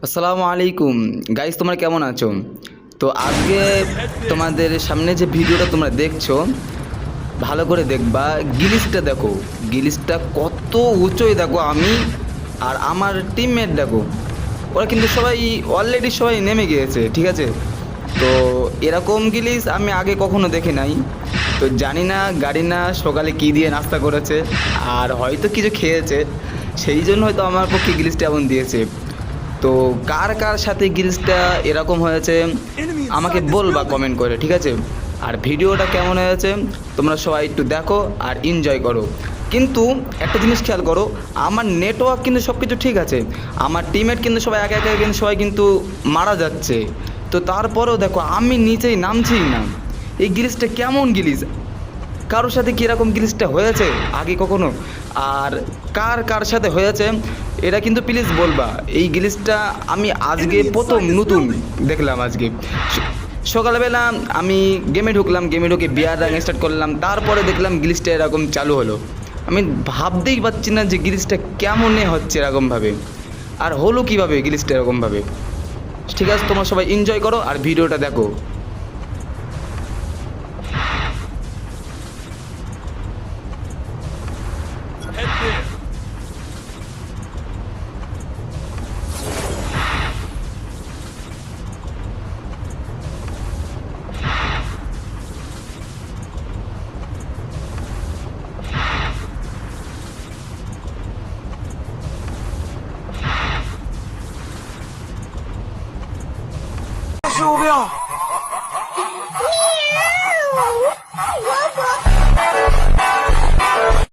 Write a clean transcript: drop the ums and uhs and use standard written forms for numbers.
আসসালামু আলাইকুম গাইস, তোমরা কেমন আছো? তো আজকে তোমাদের সামনে যে ভিডিওটা তোমরা দেখছো, ভালো করে দেখবা। গিলিসটা দেখো, গিলিসটা কত উঁচুই দেখো। আমি আর আমার টিমমেট দেখো, ওরা কিন্তু সবাই অলরেডি সবাই নেমে গিয়েছে, ঠিক আছে? তো এরকম গিলিস আমি আগে কখনো দেখি নাই। তো জানি না গাড়ি না সকালে কী দিয়ে নাস্তা করেছে, আর হয়তো কিছু খেয়েছে, সেই জন্য হয়তো আমার পক্ষে গিলিসটা এমন দিয়েছে। তো কার কার সাথে গিলসটা এরকম হয়েছে আমাকে বলবা কমেন্ট করে, ঠিক আছে? আর ভিডিওটা কেমন হয়েছে তোমরা সবাই একটু দেখো আর এনজয় করো। কিন্তু একটা জিনিস খেয়াল করো, আমার নেটওয়ার্ক কিন্তু সব কিছু ঠিক আছে, আমার টিমমেট কিন্তু সবাই একে একে কিন্তু সবাই কিন্তু মারা যাচ্ছে। তো তারপরেও দেখো আমি নিচেই নামছি না। এই গিলিসটা কেমন গিলিস? কারোর সাথে কীরকম গ্লিচটা হয়েছে আগে কখনো? আর কার কার সাথে হয়েছে এটা কিন্তু প্লিজ বলবা। এই গ্লিচটা আমি আজকে প্রথম নতুন দেখলাম। আজকে সকালবেলা আমি গেমে ঢুকলাম, গেমে ঢুকে বিয়ার রাং স্টার্ট করলাম, তারপরে দেখলাম গ্লিচটা এরকম চালু হলো। আমি ভাবতেই পারছি না যে গ্লিচটা কেমনে হচ্ছে এরকমভাবে, আর হলো কীভাবে গ্লিচটা এরকমভাবে। ঠিক আছে, তোমরা সবাই এনজয় করো আর ভিডিওটা দেখো।